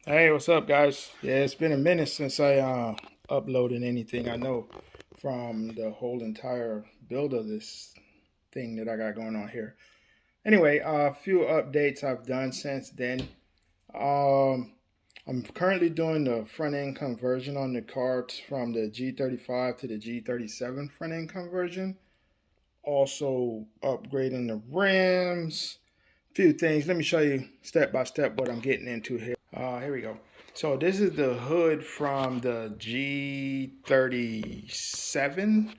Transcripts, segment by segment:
Hey, what's up, guys? Yeah, it's been a minute since I uploaded anything. I know from the whole entire build of this thing that I got going on here. Anyway, a few updates I've done since then. Um, I'm currently doing the front end conversion on the car from the G35 to the G37 front end conversion. Also upgrading the rims. Few things. Let me show you step by step what I'm getting into here. Here we go. So this is the hood from the G37.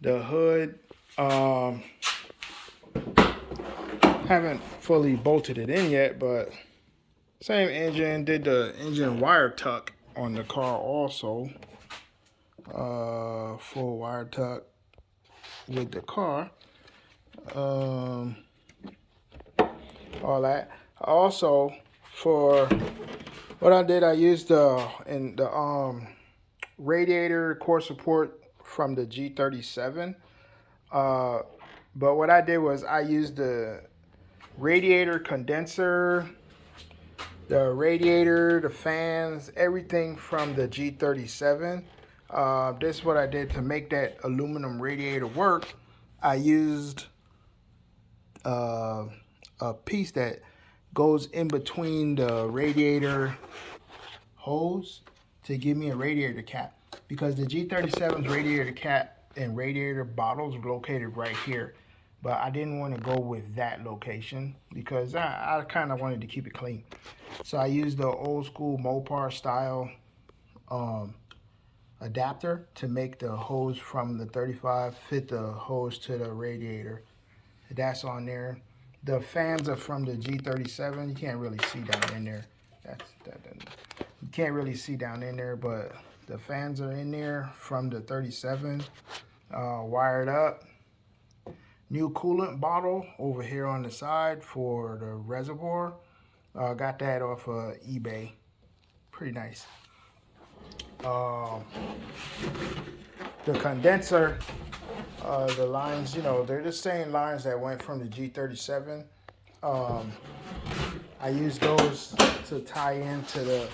The hood, haven't fully bolted it in yet, but same engine. Did the engine wire tuck on the car also. Full wire tuck with the car. Um, all that. Also, for what I did, I used the radiator core support from the G37. Uh, but what I did was I used the radiator condenser, the radiator, the fans, everything from the G37. This is what I did to make that aluminum radiator work. I used uh, a piece that goes in between the radiator hose to give me a radiator cap, because the G37's radiator cap and radiator bottles are located right here, but I didn't want to go with that location because I kind of wanted to keep it clean. So I used the old school Mopar style um, adapter to make the hose from the 35 fit the hose to the radiator. That's on there. The fans are from the G37. You can't really see down in there. You can't really see down in there, but the fans are in there from the 37. Wired up. New coolant bottle over here on the side for the reservoir. Got that off of eBay. Pretty nice. Um, the condenser, the lines, they're the same lines that went from the G37. Um, I used those to tie into the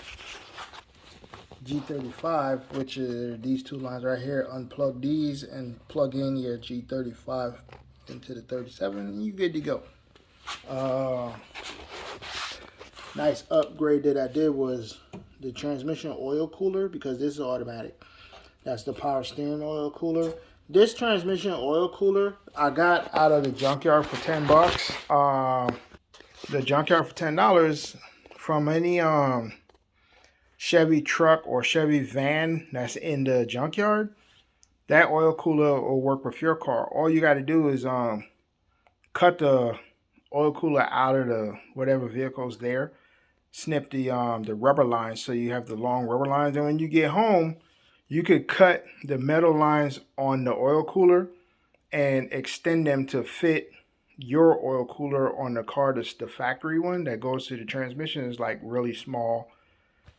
G35, which are these two lines right here. Unplug these and plug in your G35 into the 37 and you're good to go. Nice upgrade that I did was the transmission oil cooler, because this is automatic. That's the power steering oil cooler. This transmission oil cooler I got out of the junkyard for $10. The junkyard for $10 from any Chevy truck or Chevy van that's in the junkyard. That oil cooler will work with your car. All you got to do is cut the oil cooler out of the whatever vehicle's there. Snip the rubber lines so you have the long rubber lines, and when you get home, you could cut the metal lines on the oil cooler and extend them to fit your oil cooler on the car. That's the factory one that goes to the transmission is like really small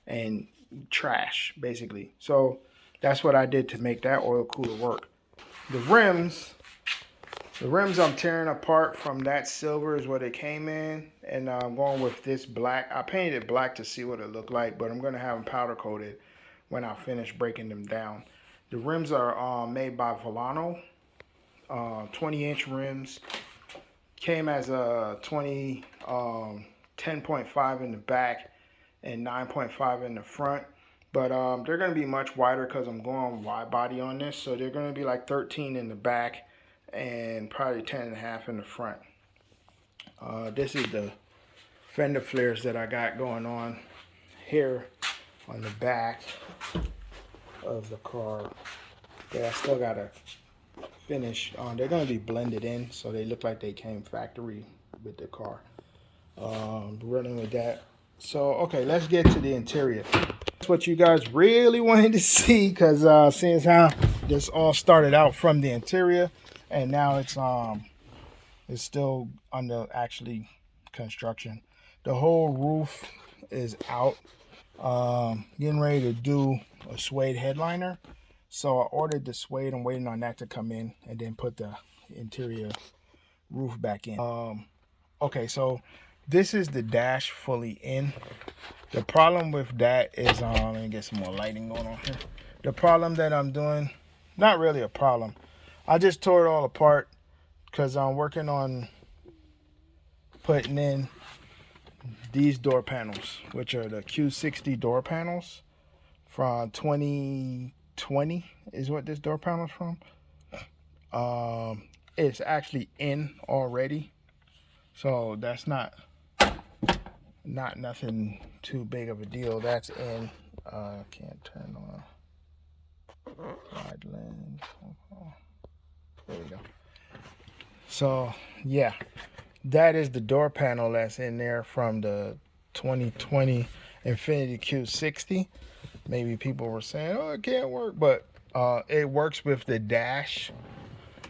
and trash basically. So that's what I did to make that oil cooler work. The rims I'm tearing apart from that silver is what it came in, and I'm going with this black. I painted it black to see what it looked like, but I'm going to have them powder coated when I finish breaking them down. The rims are made by Volano, 20-inch rims. Came as a 10.5 in the back and 9.5 in the front. But they're going to be much wider because I'm going wide body on this. So they're going to be like 13 in the back and probably 10.5 in the front. This is the fender flares that I got going on here on the back of the car. Yeah, I still got to finish. They're going to be blended in so they look like they came factory with the car. Running with that. So, okay, let's get to the interior. That's what you guys really wanted to see, because seeing how this all started out from the interior, and now it's still under actually construction. The whole roof is out. Getting ready to do a suede headliner. So I ordered the suede. I'm waiting on that to come in and then put the interior roof back in. Okay, so this is the dash fully in. The problem with that is, let me get some more lighting going on here. The problem that I'm doing, not really a problem. I just tore it all apart because I'm working on putting in these door panels, which are the Q60 door panels from 2020 is what this door panel is from. It's actually in already, so that's not nothing too big of a deal. That's in. Can't turn on wide lens. There we go. So yeah, that is the door panel that's in there from the 2020 Infiniti Q60. Maybe people were saying, oh, it can't work, but it works with the dash,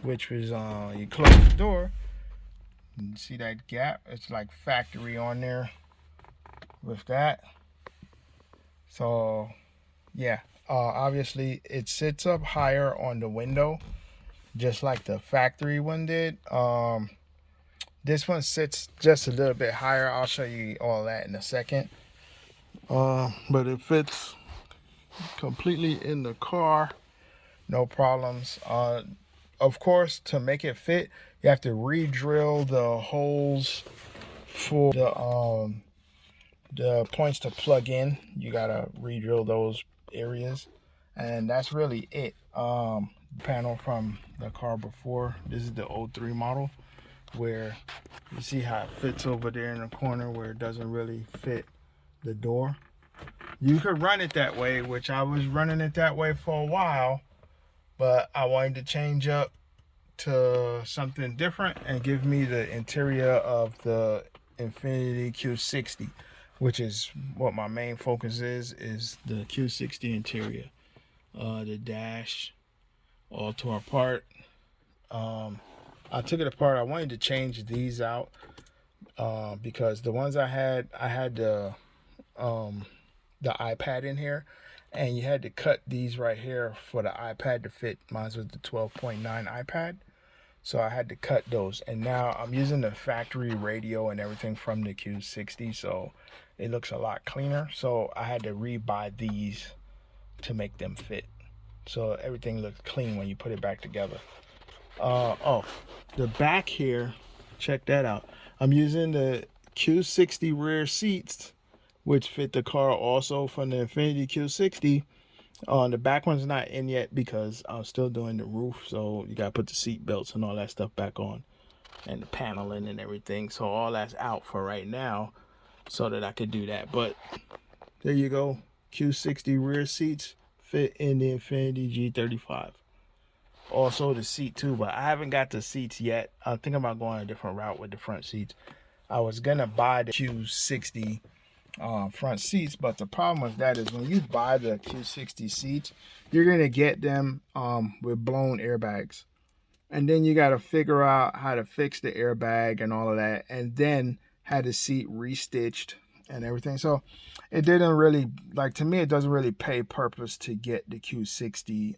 which was you close the door. You see that gap? It's like factory on there with that. So yeah, obviously it sits up higher on the window, just like the factory one did. This one sits just a little bit higher. I'll show you all that in a second. But it fits completely in the car, no problems. Of course, to make it fit, you have to re-drill the holes for the points to plug in. You gotta re-drill those areas, and that's really it. Panel from the car before. This is the 03 model, where you see how it fits over there in the corner where it doesn't really fit the door. You could run it that way, which I was running it that way for a while, but I wanted to change up to something different and give me the interior of the Infiniti Q60, which is what my main focus is the Q60 interior. The dash all tore apart. I took it apart. I wanted to change these out because the ones I had the iPad in here, and you had to cut these right here for the iPad to fit. Mine was the 12.9 iPad, so I had to cut those. And now I'm using the factory radio and everything from the Q60, so it looks a lot cleaner. So I had to rebuy these to make them fit, so everything looks clean when you put it back together. Oh, the back here, check that out. I'm using the Q60 rear seats, which fit the car also from the Infiniti Q60. The back one's not in yet because I'm still doing the roof, so you gotta put the seat belts and all that stuff back on, and the paneling and everything. So all that's out for right now, so that I could do that. But there you go, Q60 rear seats fit in the Infiniti G35. Also the seat too, but I haven't got the seats yet. I'm thinking about going a different route with the front seats. I was gonna buy the Q60 front seats, but the problem with that is when you buy the Q60 seats, you're gonna get them with blown airbags, and then you got to figure out how to fix the airbag and all of that, and then had the seat restitched and everything. So it didn't really, like, to me, it doesn't really pay purpose to get the Q60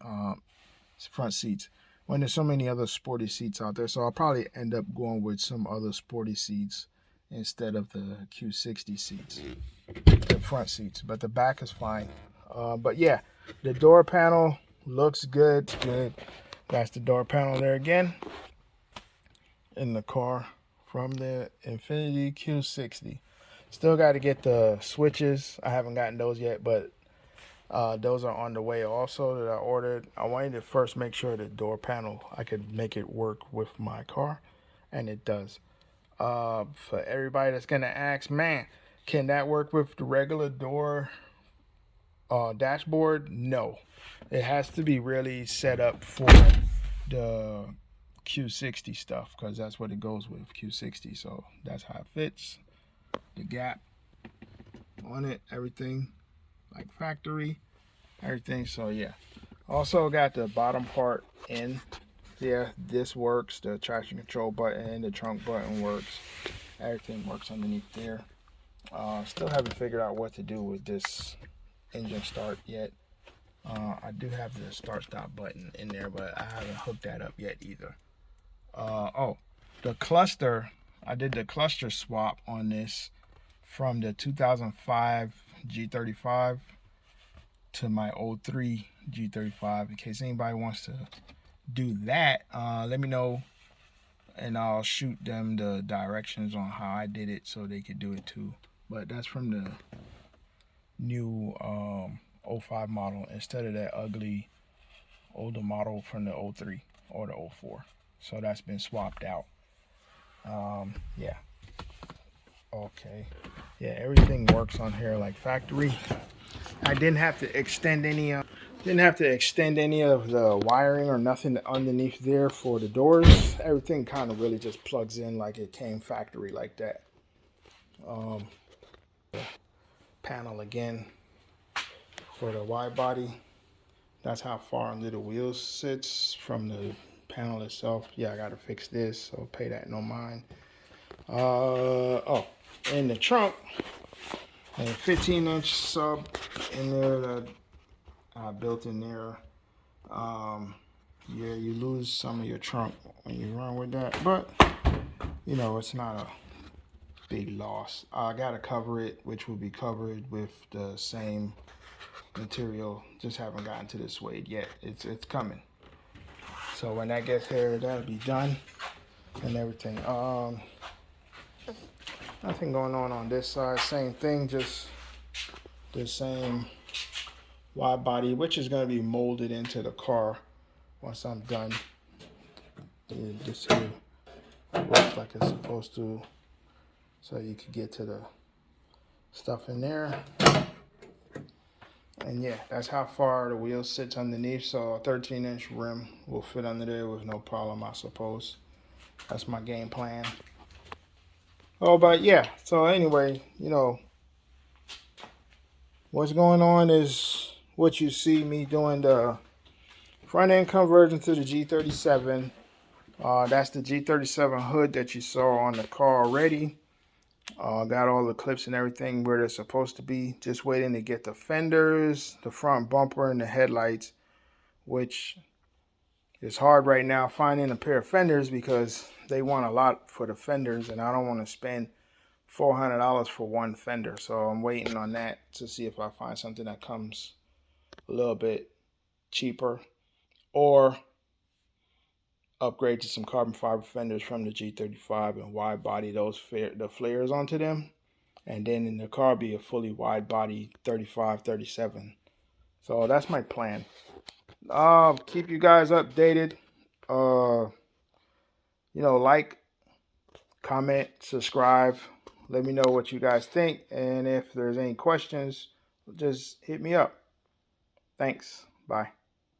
front seats when there's so many other sporty seats out there. So I'll probably end up going with some other sporty seats instead of the Q60 seats, the front seats. But the back is fine. But yeah, the door panel looks good. That's the door panel there again in the car from the Infiniti Q60. Still got to get the switches. I haven't gotten those yet, but those are on the way also that I ordered. I wanted to first make sure the door panel, I could make it work with my car, and it does. For everybody that's gonna ask, man, can that work with the regular door dashboard? No, it has to be really set up for the Q60 stuff, because that's what it goes with, Q60. So that's how it fits. The gap on it, everything like factory, everything. So yeah, also got the bottom part in there. This works. The traction control button, the trunk button works. Everything works underneath there. Still haven't figured out what to do with this engine start yet. I do have the start stop button in there, but I haven't hooked that up yet either. Oh, the cluster I did the cluster swap on this from the 2005 G35 to my 03 G35. In case anybody wants to do that, let me know, and I'll shoot them the directions on how I did it so they could do it too. But that's from the new 05 model instead of that ugly older model from the 03 or the 04. So that's been swapped out. Yeah. Okay. Yeah, everything works on here like factory. I didn't have to extend any of the wiring or nothing underneath there for the doors. Everything kind of really just plugs in like it came factory like that. Panel again for the wide body. That's how far under the wheels sits from the panel itself. Yeah, I gotta fix this, so pay that no mind. Oh, in the trunk, a 15-inch sub in there that I built in there. Yeah, you lose some of your trunk when you run with that, but you know, it's not a big loss. I gotta cover it, which will be covered with the same material. Just haven't gotten to the suede yet. It's coming. So when that gets here, that'll be done and everything. Nothing going on this side. Same thing, just the same wide body, which is going to be molded into the car once I'm done. This here works like it's supposed to, so you can get to the stuff in there. And yeah, that's how far the wheel sits underneath. So a 13-inch rim will fit under there with no problem, I suppose. That's my game plan. Oh, but yeah, so anyway, you know, what's going on is what you see me doing the front end conversion to the G37. That's the G37 hood that you saw on the car already. Got all the clips and everything where they're supposed to be. Just waiting to get the fenders, the front bumper, and the headlights, which is hard right now finding a pair of fenders because they want a lot for the fenders, and I don't want to spend $400 for one fender. So I'm waiting on that to see if I find something that comes a little bit cheaper, or upgrade to some carbon fiber fenders from the G35 and wide body the flares onto them, and then in the car be a fully wide body 35, 37. So that's my plan. Keep you guys updated. You know, like, comment, subscribe. Let me know what you guys think, and if there's any questions, just hit me up. Thanks. Bye.